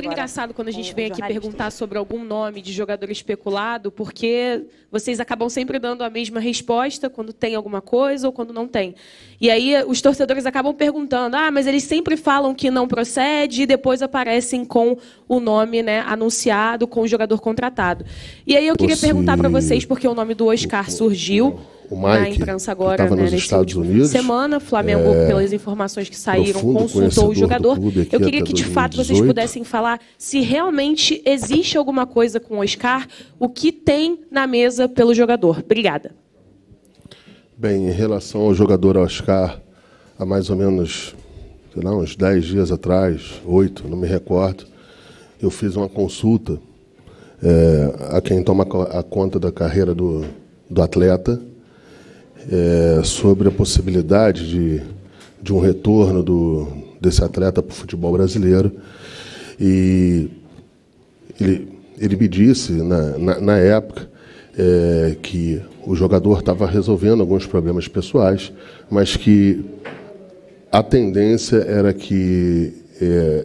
sempre engraçado quando a gente vem aqui perguntar sobre algum nome de jogador especulado, porque vocês acabam sempre dando a mesma resposta quando tem alguma coisa ou quando não tem. E aí os torcedores acabam perguntando, mas eles sempre falam que não procede e depois aparecem com o nome, né, anunciado, com o jogador contratado. E aí eu queria perguntar para vocês, porque o nome do Oscar surgiu na imprensa agora, né, nesse último fim de semana. O Flamengo, pelas informações que saíram, consultou o jogador. Eu queria que, de fato, vocês pudessem falar se realmente existe alguma coisa com o Oscar, o que tem na mesa pelo jogador. Obrigada. Bem, em relação ao jogador Oscar, há mais ou menos, sei lá, uns 10 dias atrás, 8, não me recordo, eu fiz uma consulta a quem toma a conta da carreira do atleta, sobre a possibilidade de um retorno desse atleta para o futebol brasileiro. E ele me disse, na época, que o jogador estava resolvendo alguns problemas pessoais, mas que a tendência era que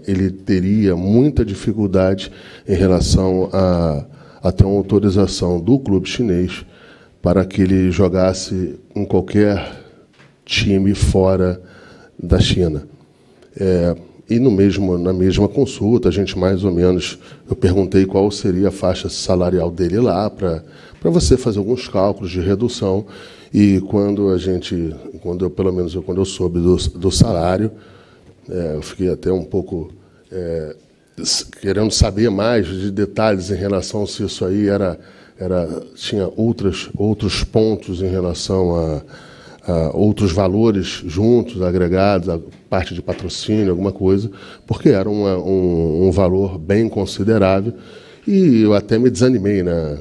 ele teria muita dificuldade em relação a ter uma autorização do clube chinês para que ele jogasse em qualquer time fora da China. E na mesma consulta, a gente mais ou menos, eu perguntei qual seria a faixa salarial dele lá, para você fazer alguns cálculos de redução. E quando eu soube do salário, eu fiquei até um pouco querendo saber mais de detalhes em relação se isso aí tinha outros pontos em relação a outros valores juntos, agregados, a parte de patrocínio, alguma coisa, porque era um valor bem considerável. E eu até me desanimei, né,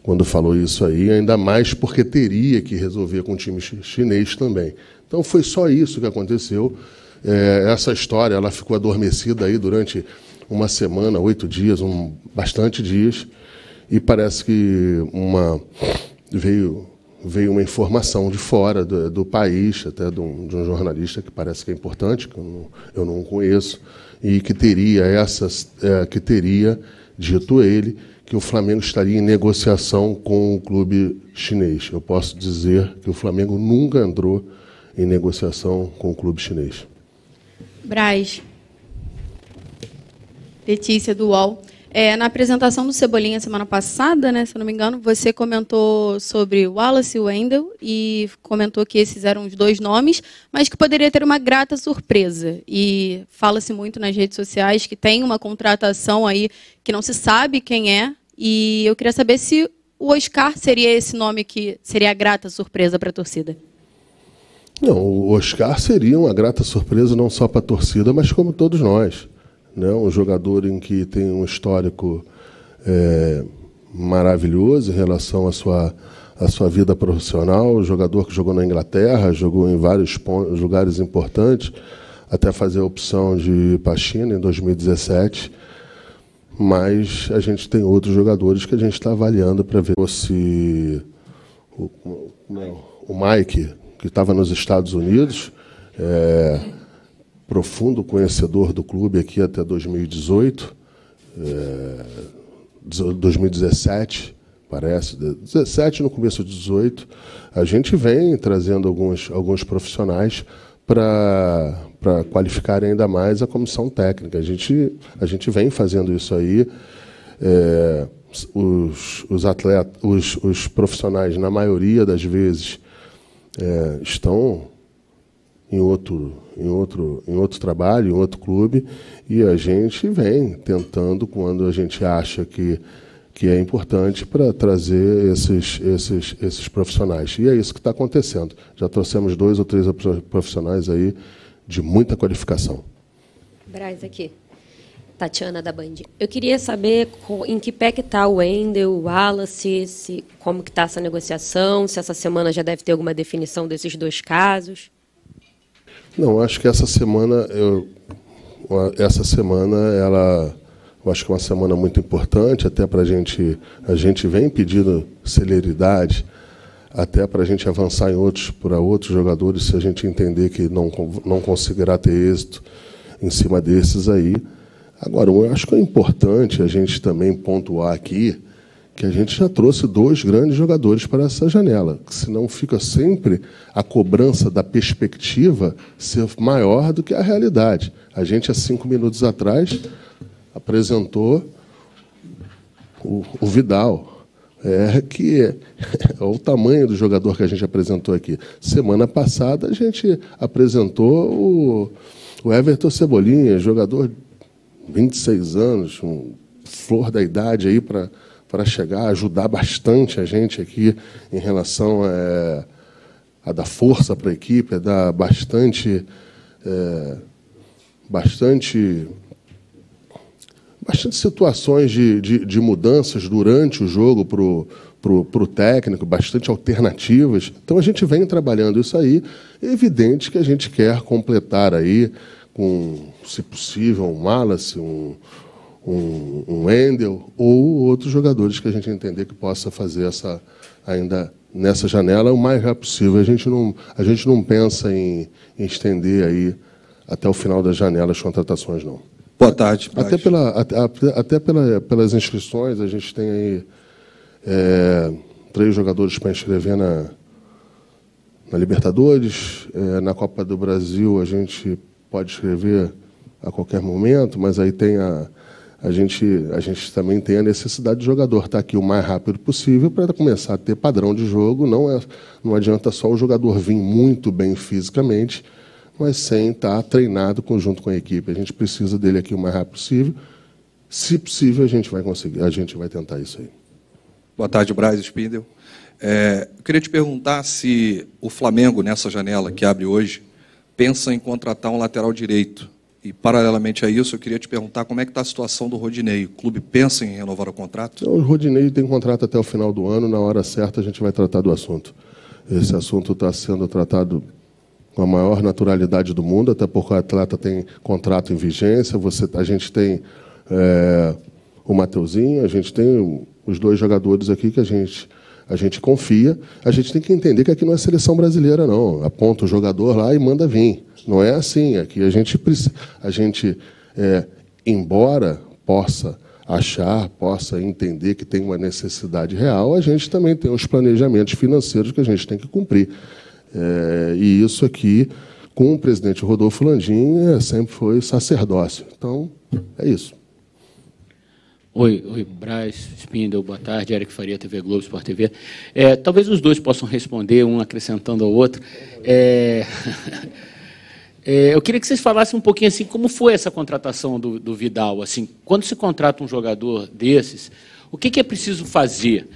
quando falou isso aí, ainda mais porque teria que resolver com o time chinês também. Então, foi só isso que aconteceu. Essa história ela ficou adormecida aí durante uma semana, 8 dias, bastante dias, e parece que veio uma informação de fora do país, até de um jornalista que parece que é importante, que eu não conheço, e que teria dito ele que o Flamengo estaria em negociação com o clube chinês. Eu posso dizer que o Flamengo nunca entrou em negociação com o clube chinês. Braz. Letícia, do UOL. Na apresentação do Cebolinha semana passada, né, se eu não me engano, você comentou sobre o Wallace e o Wendel e comentou que esses eram os 2 nomes, mas que poderia ter uma grata surpresa. E fala-se muito nas redes sociais que tem uma contratação aí que não se sabe quem é. E eu queria saber se o Oscar seria esse nome que seria a grata surpresa para a torcida. Não, o Oscar seria uma grata surpresa não só para a torcida, mas como todos nós. Um jogador em que tem um histórico maravilhoso em relação à sua vida profissional, um jogador que jogou na Inglaterra, jogou em vários lugares importantes, até fazer a opção de ir para a China em 2017. Mas a gente tem outros jogadores que a gente está avaliando para ver se o Mike, que estava nos Estados Unidos, profundo conhecedor do clube aqui até 2018, 2017, parece, 17 no começo de 18, a gente vem trazendo alguns profissionais para qualificar ainda mais a comissão técnica. A gente vem fazendo isso aí. Os atletas, os profissionais, na maioria das vezes, estão em outro trabalho, em outro clube, e a gente vem tentando, quando a gente acha que é importante, para trazer esses profissionais. E é isso que está acontecendo. Já trouxemos 2 ou 3 profissionais aí de muita qualificação. Braz, aqui. Tatiana, da Band. Eu queria saber em que pé que está o Wendel, o Wallace, como que está essa negociação, se essa semana já deve ter alguma definição desses 2 casos. Não, acho que essa semana, eu acho que é uma semana muito importante, até para a gente vem pedindo celeridade, até para a gente avançar para outros jogadores, se a gente entender que não conseguirá ter êxito em cima desses aí. Agora, eu acho que é importante a gente também pontuar aqui que a gente já trouxe 2 grandes jogadores para essa janela, senão fica sempre a cobrança da perspectiva ser maior do que a realidade. A gente, há 5 minutos atrás, apresentou o Vidal, que é o tamanho do jogador que a gente apresentou aqui. Semana passada, a gente apresentou o Everton Cebolinha, jogador de 26 anos, flor da idade aí para chegar, ajudar bastante a gente aqui em relação a dar força para a equipe, a dar bastante situações de mudanças durante o jogo para o técnico, bastante alternativas. Então, a gente vem trabalhando isso aí. É evidente que a gente quer completar aí com, se possível, um Wallace, um Wendel ou outros jogadores que a gente entender que possa fazer ainda nessa janela o mais rápido possível. A gente não pensa em estender aí até o final das janelas de contratações, não. Boa tarde. Até pelas inscrições, a gente tem aí 3 jogadores para inscrever na Libertadores. Na Copa do Brasil, a gente pode inscrever a qualquer momento, mas aí tem a gente também tem a necessidade de jogador estar aqui o mais rápido possível para começar a ter padrão de jogo. Não adianta só o jogador vir muito bem fisicamente, mas sem estar treinado junto com a equipe. A gente precisa dele aqui o mais rápido possível. Se possível, a gente vai conseguir, a gente vai tentar isso aí. Boa tarde, Braz Spindel. Eu queria te perguntar se o Flamengo, nessa janela que abre hoje, pensa em contratar um lateral direito. E, paralelamente a isso, eu queria te perguntar como é que está a situação do Rodinei. O clube pensa em renovar o contrato? O Rodinei tem contrato até o final do ano. Na hora certa, a gente vai tratar do assunto. Esse assunto está sendo tratado com a maior naturalidade do mundo, até porque o atleta tem contrato em vigência. A gente tem o Mateuzinho, a gente tem os 2 jogadores aqui que a gente confia. A gente tem que entender que aqui não é seleção brasileira, não. Aponta o jogador lá e manda vir. Não é assim. Aqui a gente embora possa entender que tem uma necessidade real, a gente também tem os planejamentos financeiros que a gente tem que cumprir. E isso aqui, com o presidente Rodolfo Landim, sempre foi sacerdócio. Então, é isso. Oi, Braz Spindel, boa tarde. Eric Faria, TV Globo, Sport TV. Talvez os 2 possam responder, um acrescentando ao outro. Eu queria que vocês falassem um pouquinho assim, como foi essa contratação do Vidal. Assim, quando se contrata um jogador desses, o que é preciso fazer?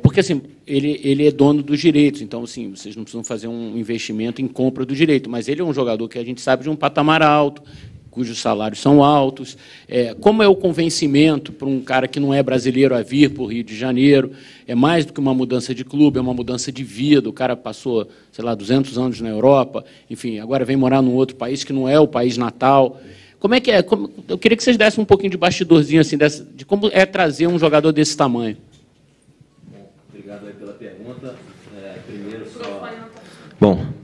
Porque assim, ele é dono dos direitos, então assim, vocês não precisam fazer um investimento em compra do direito, mas ele é um jogador que a gente sabe de um patamar alto, cujos salários são altos. Como é o convencimento para um cara que não é brasileiro a vir para o Rio de Janeiro? É mais do que uma mudança de clube, é uma mudança de vida. O cara passou, sei lá, 200 anos na Europa, enfim, agora vem morar num outro país que não é o país natal. Como é que é? Eu queria que vocês dessem um pouquinho de bastidorzinho assim, de como é trazer um jogador desse tamanho. Obrigado aí pela pergunta.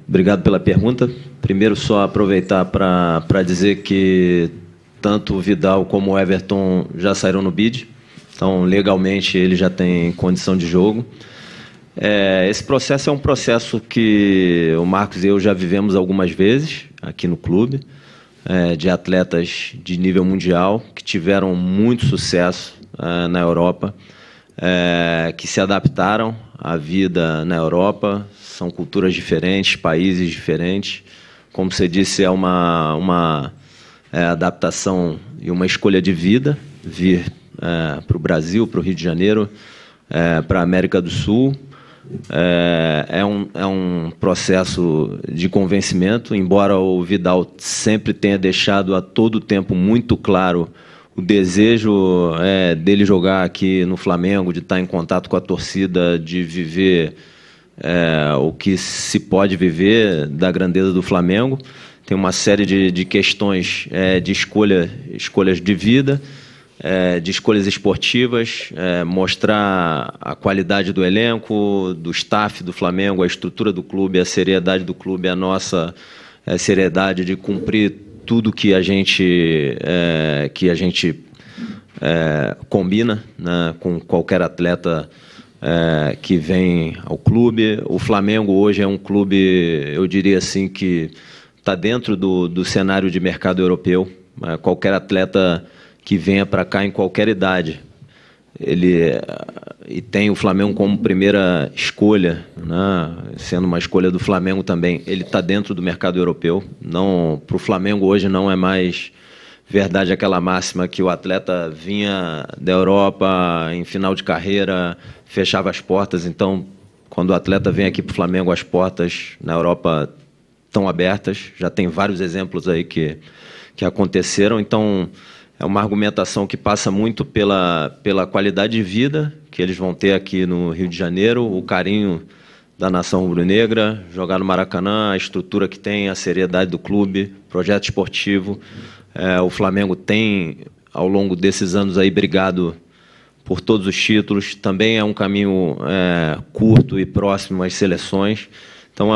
Obrigado pela pergunta. Primeiro, só aproveitar para dizer que tanto o Vidal como o Everton já saíram no bid. Então, legalmente, ele já tem condição de jogo. Esse processo é um processo que o Marcos e eu já vivemos algumas vezes aqui no clube, de atletas de nível mundial que tiveram muito sucesso na Europa, que se adaptaram à vida na Europa. São culturas diferentes, países diferentes. Como você disse, é uma adaptação e uma escolha de vida, vir para o Brasil, para o Rio de Janeiro, para a América do Sul. É um processo de convencimento, embora o Vidal sempre tenha deixado a todo tempo muito claro o desejo dele jogar aqui no Flamengo, de estar em contato com a torcida, de viver o que se pode viver da grandeza do Flamengo. Tem uma série de questões de escolhas de vida, de escolhas esportivas, mostrar a qualidade do elenco, do staff do Flamengo, a estrutura do clube, a seriedade do clube, a nossa seriedade de cumprir tudo que a gente combina, né, com qualquer atleta que vem ao clube. O Flamengo hoje é um clube, eu diria assim, que está dentro do cenário de mercado europeu. Qualquer atleta que venha para cá em qualquer idade, e tem o Flamengo como primeira escolha, né, sendo uma escolha do Flamengo também, ele está dentro do mercado europeu. Para o Flamengo hoje não é mais verdade aquela máxima que o atleta vinha da Europa em final de carreira, fechava as portas. Então, quando o atleta vem aqui para o Flamengo, as portas na Europa estão abertas. Já tem vários exemplos aí que aconteceram. Então, é uma argumentação que passa muito pela qualidade de vida que eles vão ter aqui no Rio de Janeiro, o carinho da nação rubro-negra, jogar no Maracanã, a estrutura que tem, a seriedade do clube, projeto esportivo. O Flamengo tem, ao longo desses anos, aí, brigado por todos os títulos. Também é um caminho curto e próximo às seleções. Então,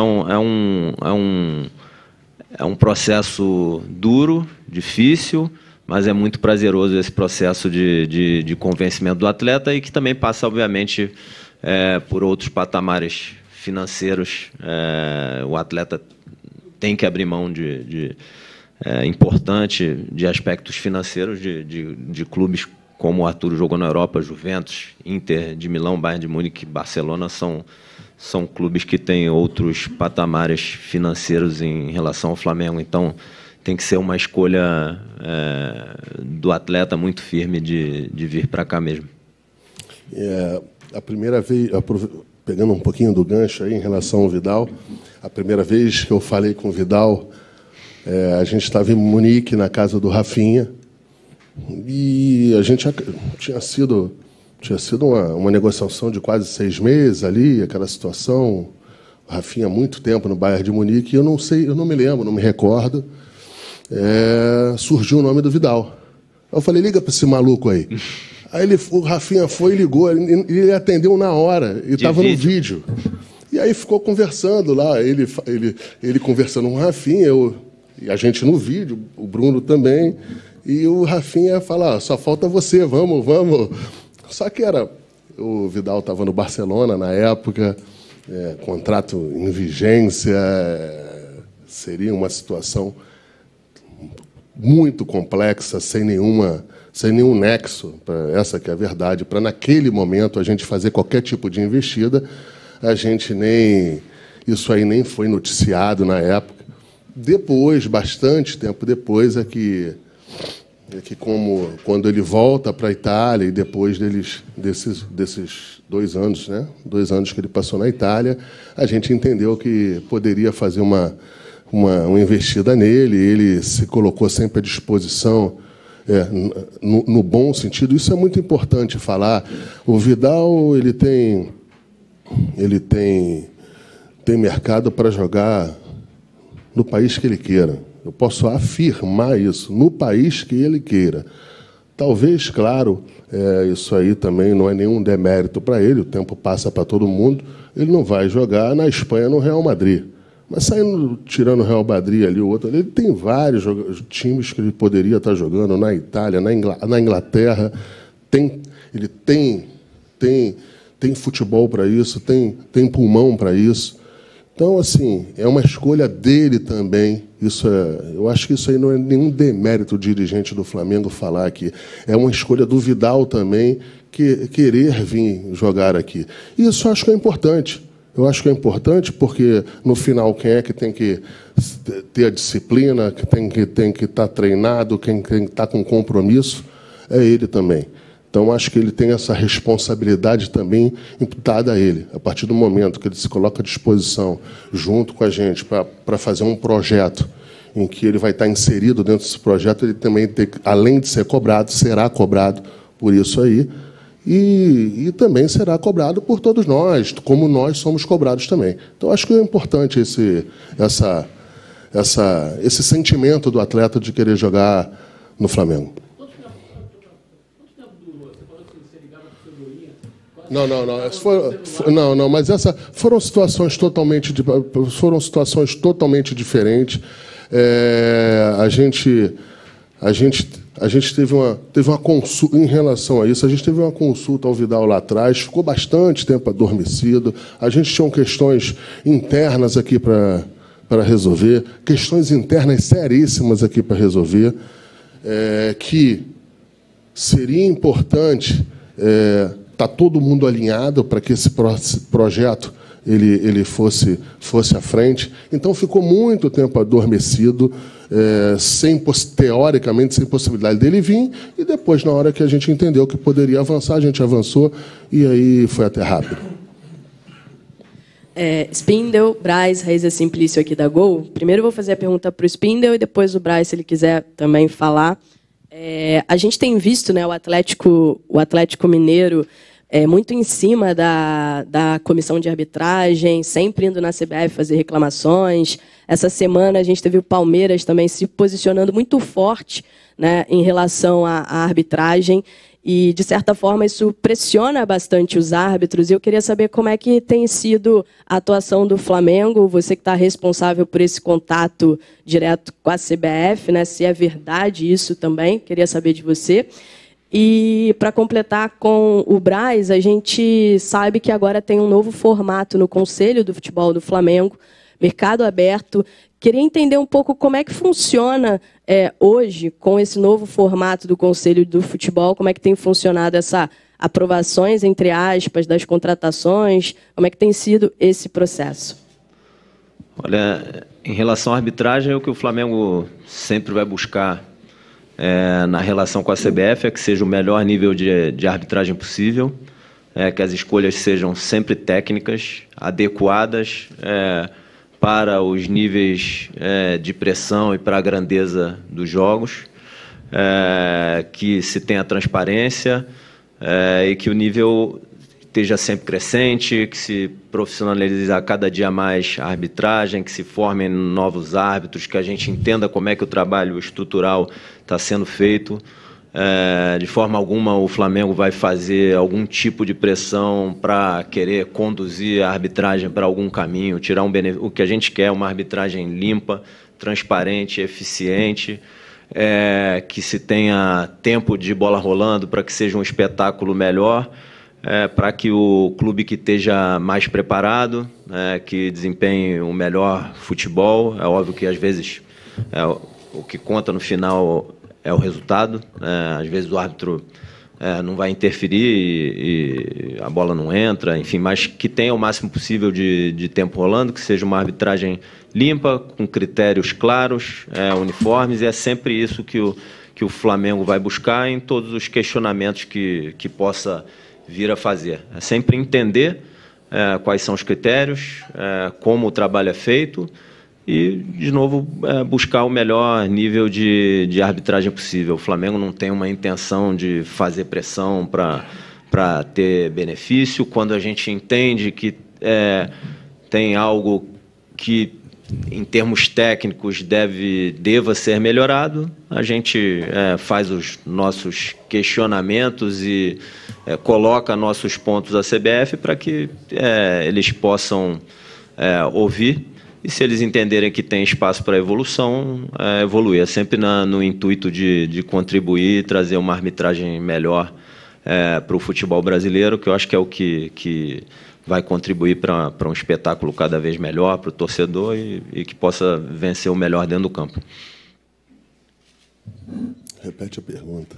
é um processo duro, difícil, mas é muito prazeroso esse processo de convencimento do atleta, e que também passa, obviamente, por outros patamares financeiros. O atleta tem que abrir mão importante de aspectos financeiros de clubes como o Arthur jogou na Europa, Juventus, Inter de Milão, Bayern de Munique, Barcelona, são clubes que têm outros patamares financeiros em relação ao Flamengo. Então, tem que ser uma escolha do atleta muito firme de vir para cá mesmo. A primeira vez, pegando um pouquinho do gancho aí em relação ao Vidal, a primeira vez que eu falei com o Vidal, a gente estava em Munique, na casa do Rafinha, e a gente tinha sido uma negociação de quase 6 meses ali, aquela situação. O Rafinha há muito tempo no Bayern de Munique, e eu não me lembro, não me recordo, surgiu o nome do Vidal. Eu falei, liga para esse maluco aí. Aí o Rafinha foi e ligou, ele atendeu na hora, e estava no vídeo. E aí ficou conversando lá, ele conversando com o Rafinha, e a gente no vídeo, o Bruno também, e o Rafinha fala, só falta você, vamos. Só que o Vidal estava no Barcelona na época, contrato em vigência, seria uma situação muito complexa, sem nenhum nexo, essa que é a verdade, para naquele momento a gente fazer qualquer tipo de investida. Isso aí nem foi noticiado na época. Depois, bastante tempo depois, quando ele volta para a Itália, e depois desses 2 anos, né? 2 anos que ele passou na Itália, a gente entendeu que poderia fazer uma investida nele. Ele se colocou sempre à disposição, no bom sentido. Isso é muito importante falar. O Vidal ele tem mercado para jogar no país que ele queira. Eu posso afirmar isso, no país que ele queira. Talvez, claro, isso aí também não é nenhum demérito para ele, o tempo passa para todo mundo. Ele não vai jogar na Espanha, no Real Madrid. Mas tirando o Real Madrid ali, o outro, ele tem vários times que ele poderia estar jogando, na Itália, na Inglaterra. Ele tem futebol para isso, tem pulmão para isso. Então, assim, é uma escolha dele também. Eu acho que isso aí não é nenhum demérito do dirigente do Flamengo falar aqui. É uma escolha do Vidal também querer vir jogar aqui. E isso eu acho que é importante. Eu acho que é importante porque, no final, quem é que tem que ter a disciplina, que tem que estar treinado, quem tem que estar com compromisso, é ele também. Então, acho que ele tem essa responsabilidade também imputada a ele. A partir do momento que ele se coloca à disposição, junto com a gente, para fazer um projeto em que ele vai estar inserido dentro desse projeto, ele também, além de ser cobrado, será cobrado por isso aí. E também será cobrado por todos nós, como nós somos cobrados também. Então, acho que é importante esse sentimento do atleta de querer jogar no Flamengo. Não, mas foram situações totalmente diferentes. A gente teve uma consulta em relação a isso. A gente teve uma consulta ao Vidal lá atrás, ficou bastante tempo adormecido. A gente tinha questões internas aqui para resolver, questões internas seríssimas aqui para resolver, que seria importante estar todo mundo alinhado para que esse projeto ele fosse à frente. Então, ficou muito tempo adormecido, teoricamente, sem possibilidade dele vir, e depois, na hora que a gente entendeu que poderia avançar, a gente avançou, e aí foi até rápido. Spindel, Braz, Raiza Simplício aqui da Gol. Primeiro eu vou fazer a pergunta para o Spindel e depois o Braz, se ele quiser também falar. A gente tem visto, né, o Atlético Mineiro muito em cima da comissão de arbitragem, sempre indo na CBF fazer reclamações. Essa semana a gente teve o Palmeiras também se posicionando muito forte, né, em relação à arbitragem. E, de certa forma, isso pressiona bastante os árbitros. E eu queria saber como é que tem sido a atuação do Flamengo, você que está responsável por esse contato direto com a CBF, né? Se é verdade isso também, queria saber de você. E, para completar com o Braz, a gente sabe que agora tem um novo formato no Conselho do Futebol do Flamengo, mercado aberto. Queria entender um pouco como é que funciona hoje, com esse novo formato do Conselho do Futebol, como é que tem funcionado essa aprovações, entre aspas, das contratações, como é que tem sido esse processo? Olha, em relação à arbitragem, o que o Flamengo sempre vai buscar na relação com a CBF é que seja o melhor nível de arbitragem possível, que as escolhas sejam sempre técnicas, adequadas para os níveis de pressão e para a grandeza dos jogos, que se tenha transparência e que o nível esteja sempre crescente, que se profissionalize a cada dia mais a arbitragem, que se formem novos árbitros, que a gente entenda como é que o trabalho estrutural está sendo feito. De forma alguma o Flamengo vai fazer algum tipo de pressão para querer conduzir a arbitragem para algum caminho, tirar um benefício. O que a gente quer é uma arbitragem limpa, transparente, eficiente, que se tenha tempo de bola rolando para que seja um espetáculo melhor, para que o clube que esteja mais preparado, que desempenhe um melhor futebol. É óbvio que às vezes o que conta no final é o resultado, às vezes o árbitro não vai interferir e a bola não entra, enfim, mas que tenha o máximo possível de tempo rolando, que seja uma arbitragem limpa, com critérios claros, uniformes, e é sempre isso que o Flamengo vai buscar em todos os questionamentos que possa vir a fazer. É sempre entender quais são os critérios, como o trabalho é feito, e, de novo, buscar o melhor nível de arbitragem possível. O Flamengo não tem uma intenção de fazer pressão para ter benefício. Quando a gente entende que tem algo que, em termos técnicos, deva ser melhorado, a gente faz os nossos questionamentos e coloca nossos pontos à CBF para que eles possam ouvir. E se eles entenderem que tem espaço para evolução, evoluir. É sempre no intuito de contribuir e trazer uma arbitragem melhor para o futebol brasileiro, que eu acho que é o que vai contribuir para um espetáculo cada vez melhor para o torcedor e que possa vencer o melhor dentro do campo. Repete a pergunta.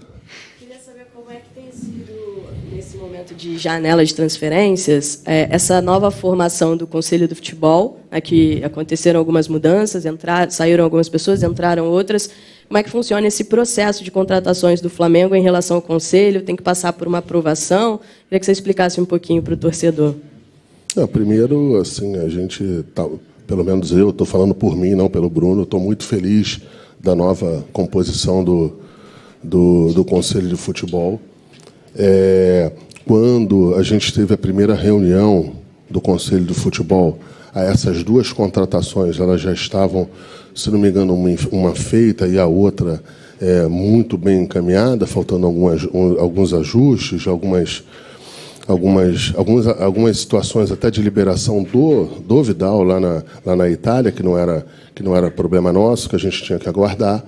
Queria saber como é que tem sido, nesse momento de janela de transferências, essa nova formação do Conselho do Futebol, que aconteceram algumas mudanças, saíram algumas pessoas, entraram outras. Como é que funciona esse processo de contratações do Flamengo em relação ao Conselho? Tem que passar por uma aprovação? Queria que você explicasse um pouquinho para o torcedor. Primeiro, assim, a gente, pelo menos eu, estou falando por mim, não pelo Bruno, estou muito feliz da nova composição do Conselho de Futebol. Quando a gente teve a primeira reunião do Conselho de Futebol, essas duas contratações elas já estavam, se não me engano, uma feita e a outra muito bem encaminhada, faltando alguns ajustes, algumas algumas situações até de liberação do Vidal lá na Itália, que não era problema nosso, que a gente tinha que aguardar.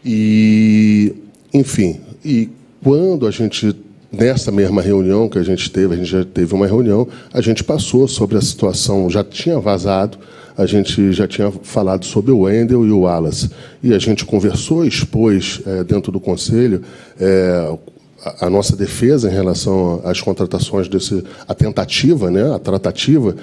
E, enfim, e quando a gente, nessa mesma reunião que a gente já teve uma reunião, a gente passou sobre a situação, já tinha vazado, a gente já tinha falado sobre o Wendel e o Wallace. E a gente conversou, expôs dentro do Conselho a nossa defesa em relação às contratações a tentativa, né, a tratativa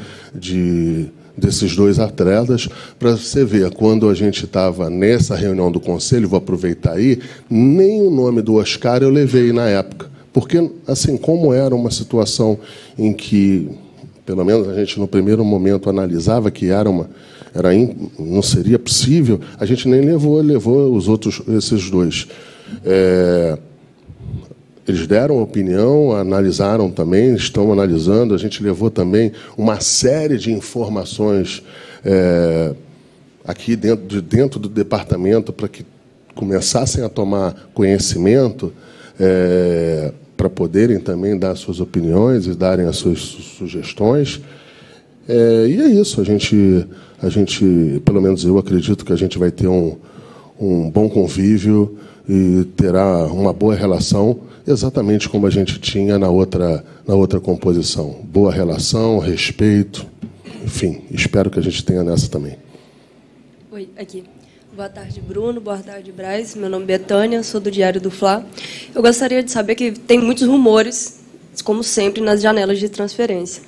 desses dois atletas, para você ver, quando a gente estava nessa reunião do Conselho, vou aproveitar aí, nem o nome do Oscar eu levei na época, porque, assim, como era uma situação em que, pelo menos a gente no primeiro momento analisava que não seria possível, a gente nem levou esses dois. Eles deram opinião, analisaram também, estão analisando. A gente levou também uma série de informações aqui dentro do departamento para que começassem a tomar conhecimento, para poderem também dar suas opiniões e darem as suas sugestões. E é isso. A gente, pelo menos eu acredito que a gente vai ter um bom convívio e terá uma boa relação, exatamente como a gente tinha na outra composição. Boa relação, respeito, enfim, espero que a gente tenha nessa também. Oi, aqui. Boa tarde, Bruno. Boa tarde, Braz. Meu nome é Betânia, sou do Diário do Fla. Eu gostaria de saber que tem muitos rumores, como sempre, nas janelas de transferência.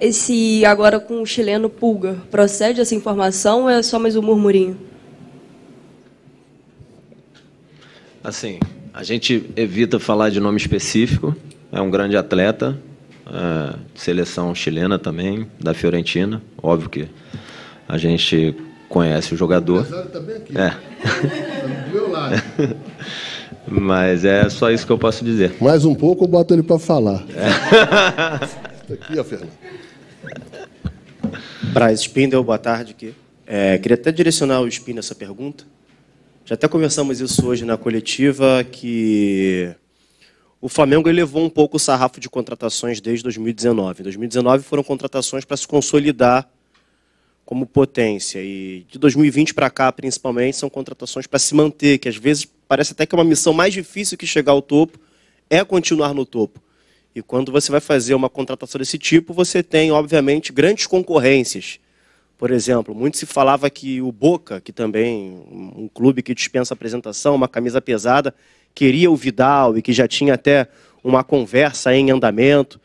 Esse, agora com o chileno Pulga, procede essa informação ou é só mais um murmurinho? Assim, a gente evita falar de nome específico. É um grande atleta, seleção chilena também, da Fiorentina. Óbvio que a gente conhece o jogador. Tá bem aqui. Tá do meu lado. Mas é só isso que eu posso dizer. Mais um pouco eu boto ele para falar. Aqui, ó, Fernando. Braz Spindel, boa tarde. Queria até direcionar ao Spindel essa pergunta. Já até conversamos isso hoje na coletiva, que o Flamengo elevou um pouco o sarrafo de contratações desde 2019. Em 2019 foram contratações para se consolidar como potência. E de 2020 para cá, principalmente, são contratações para se manter, que às vezes parece até que é uma missão mais difícil que chegar ao topo, é continuar no topo. E quando você vai fazer uma contratação desse tipo, você tem, obviamente, grandes concorrências. Por exemplo, muito se falava que o Boca, que também um clube que dispensa apresentação, uma camisa pesada, queria o Vidal e que já tinha até uma conversa em andamento.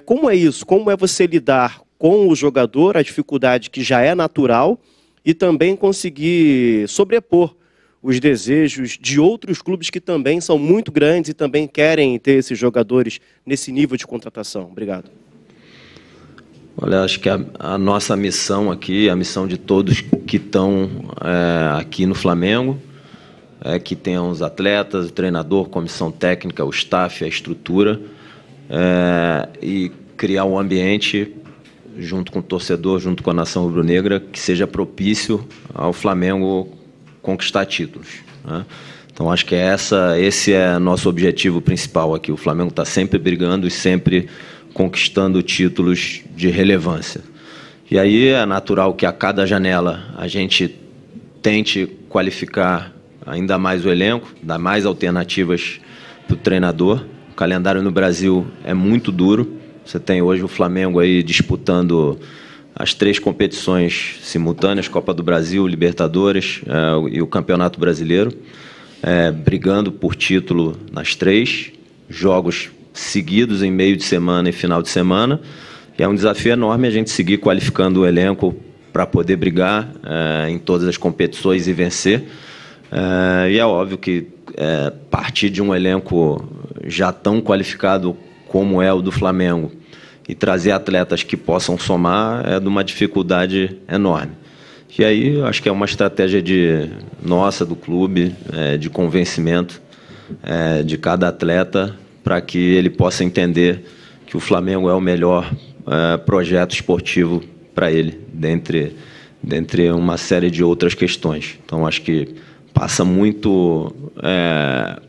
Como é isso? Como é você lidar com o jogador, a dificuldade que já é natural, e também conseguir sobrepor os desejos de outros clubes que também são muito grandes e também querem ter esses jogadores nesse nível de contratação? Obrigado. Olha, acho que a nossa missão aqui, a missão de todos que estão aqui no Flamengo, é que tenham os atletas, o treinador, comissão técnica, o staff, a estrutura, e criar um ambiente junto com o torcedor, junto com a nação rubro-negra, que seja propício ao Flamengo conquistar títulos, né? Então, acho que esse é nosso objetivo principal aqui. O Flamengo está sempre brigando e sempre conquistando títulos de relevância. E aí é natural que a cada janela a gente tente qualificar ainda mais o elenco, dar mais alternativas para o treinador. O calendário no Brasil é muito duro. Você tem hoje o Flamengo aí disputando as 3 competições simultâneas, Copa do Brasil, Libertadores e o Campeonato Brasileiro, brigando por título nas 3, jogos seguidos em meio de semana e final de semana. E é um desafio enorme a gente seguir qualificando o elenco para poder brigar em todas as competições e vencer. E é óbvio que partir de um elenco já tão qualificado como é o do Flamengo e trazer atletas que possam somar é de uma dificuldade enorme. E aí eu acho que é uma estratégia nossa, do clube, de convencimento de cada atleta, para que ele possa entender que o Flamengo é o melhor projeto esportivo para ele, dentre uma série de outras questões. Então, acho que passa muito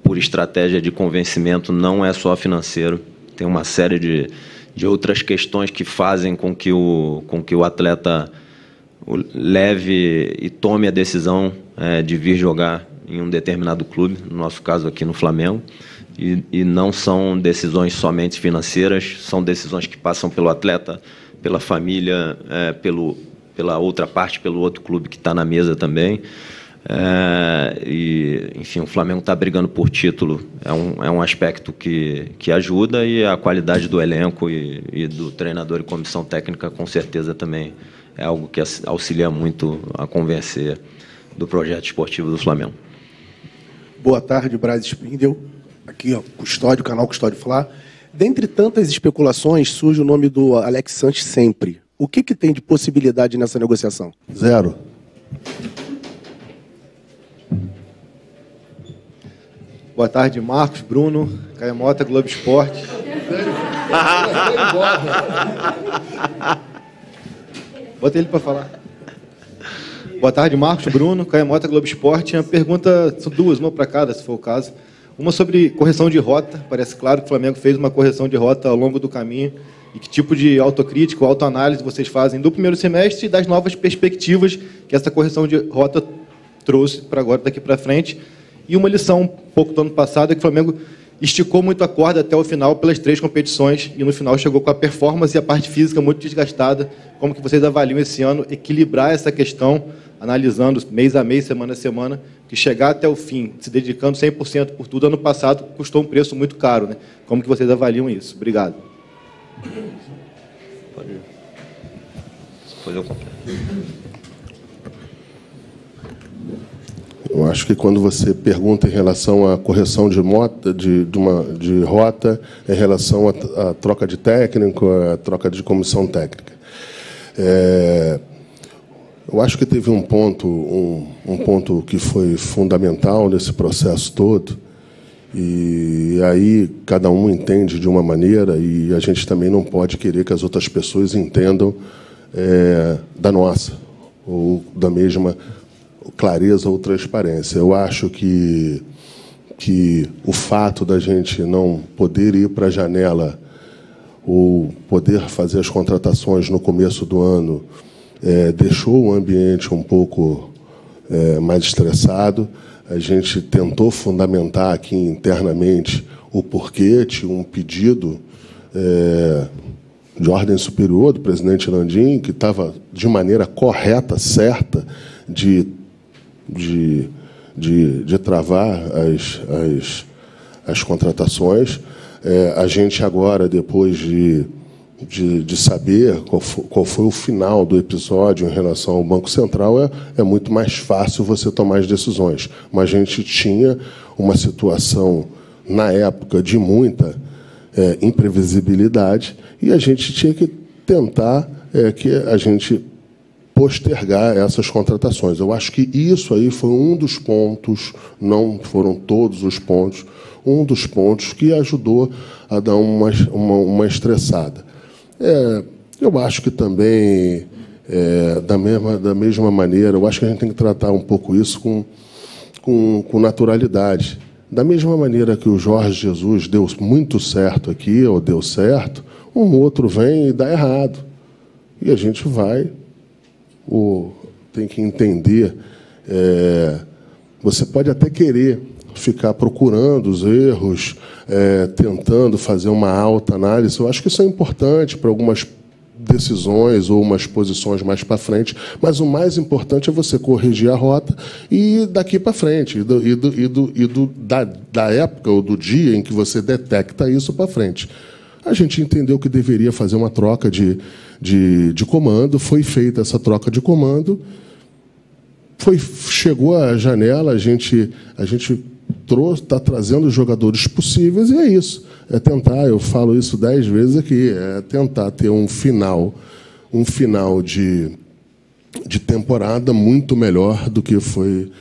por estratégia de convencimento, não é só financeiro, tem uma série de outras questões que fazem com que o atleta leve e tome a decisão de vir jogar em um determinado clube, no nosso caso aqui no Flamengo, e não são decisões somente financeiras, são decisões que passam pelo atleta, pela família, pela outra parte, pelo outro clube que está na mesa também. Enfim, o Flamengo está brigando por título, é um aspecto que ajuda, e a qualidade do elenco e do treinador e comissão técnica com certeza também é algo que auxilia muito a convencer do projeto esportivo do Flamengo. Boa tarde, Braz Spindel. Aqui, Custódio, canal Custódio Fla. Dentre tantas especulações, surge o nome do Alex Sanches sempre. O que tem de possibilidade nessa negociação? 0. Boa tarde, Marcos, Bruno, Caio Mota, Globo Esporte. Bota ele para falar. Boa tarde, Marcos, Bruno, Caio Mota, Globo Esporte. A pergunta, são duas, uma para cada, se for o caso. Uma sobre correção de rota. Parece claro que o Flamengo fez uma correção de rota ao longo do caminho. E que tipo de autocrítica ou autoanálise vocês fazem do primeiro semestre e das novas perspectivas que essa correção de rota trouxe para agora, daqui para frente. E uma lição, um pouco do ano passado, é que o Flamengo esticou muito a corda até o final pelas 3 competições e no final chegou com a performance e a parte física muito desgastada. Como que vocês avaliam esse ano equilibrar essa questão, analisando mês a mês, semana a semana, que chegar até o fim, se dedicando 100% por tudo, ano passado custou um preço muito caro, né? Como que vocês avaliam isso? Obrigado. Pode ir. Depois eu completo. Eu acho que quando você pergunta em relação à correção de rota, em relação à troca de técnico, à troca de comissão técnica, eu acho que teve um ponto que foi fundamental nesse processo todo, e aí cada um entende de uma maneira, e a gente também não pode querer que as outras pessoas entendam da nossa, ou da mesma clareza ou transparência. Eu acho que o fato da gente não poder ir para a janela ou poder fazer as contratações no começo do ano deixou o ambiente um pouco mais estressado. A gente tentou fundamentar aqui internamente o porquê, tinha um pedido de ordem superior do presidente Landim, que estava de maneira correta, certa, de travar as contratações. A gente agora, depois de saber qual foi o final do episódio em relação ao Banco Central, é muito mais fácil você tomar as decisões. Mas a gente tinha uma situação, na época, de muita imprevisibilidade, e a gente tinha que tentar que a gente postergar essas contratações. Eu acho que isso aí foi um dos pontos, não foram todos os pontos, um dos pontos que ajudou a dar uma estressada. Eu acho que também, da mesma maneira, eu acho que a gente tem que tratar um pouco isso com naturalidade. Da mesma maneira que o Jorge Jesus deu muito certo aqui, ou deu certo, um outro vem e dá errado. E a gente tem que entender, você pode até querer ficar procurando os erros, tentando fazer uma alta análise. Eu acho que isso é importante para algumas decisões ou umas posições mais para frente, mas o mais importante é você corrigir a rota e daqui para frente, da época ou do dia em que você detecta isso para frente. A gente entendeu que deveria fazer uma troca de comando, foi feita essa troca de comando, chegou a janela, a gente está trazendo os jogadores possíveis, e é isso. É tentar, eu falo isso 10 vezes aqui, é tentar ter um final de temporada muito melhor do que foi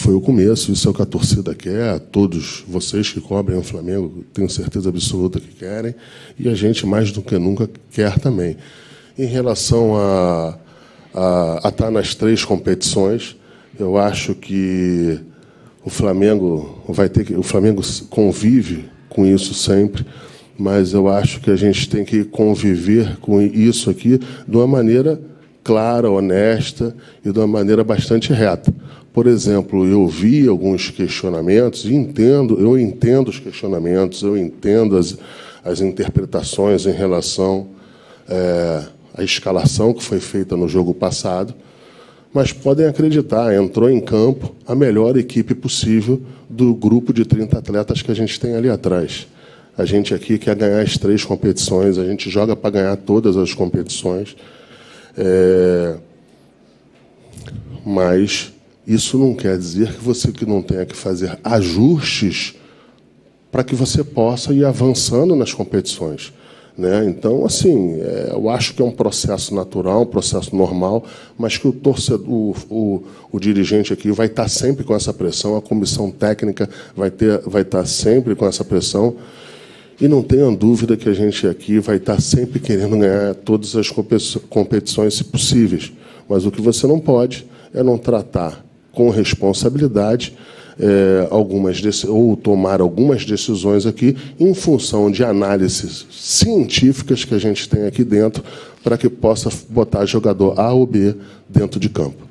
o começo. Isso é o que a torcida quer, todos vocês que cobrem o Flamengo, tenho certeza absoluta que querem, e a gente, mais do que nunca, quer também. Em relação a estar nas 3 competições, eu acho que o Flamengo convive com isso sempre. mas eu acho que a gente tem que conviver com isso aqui de uma maneira clara, honesta e de uma maneira bastante reta. Por exemplo, eu vi alguns questionamentos, e eu entendo os questionamentos, eu entendo as interpretações em relação à escalação que foi feita no jogo passado, mas podem acreditar, entrou em campo a melhor equipe possível do grupo de 30 atletas que a gente tem ali atrás. A gente aqui quer ganhar as 3 competições, a gente joga para ganhar todas as competições, mas isso não quer dizer que você não tenha que fazer ajustes para que você possa ir avançando nas competições, né? Então, assim, eu acho que é um processo natural, um processo normal, mas que o torcedor, o dirigente aqui vai estar sempre com essa pressão, a comissão técnica vai estar sempre com essa pressão, e não tenham dúvida que a gente aqui vai estar sempre querendo ganhar todas as competições, se possíveis. Mas o que você não pode é não tratar com responsabilidade ou tomar algumas decisões aqui em função de análises científicas que a gente tem aqui dentro para que possa botar jogador A ou B dentro de campo.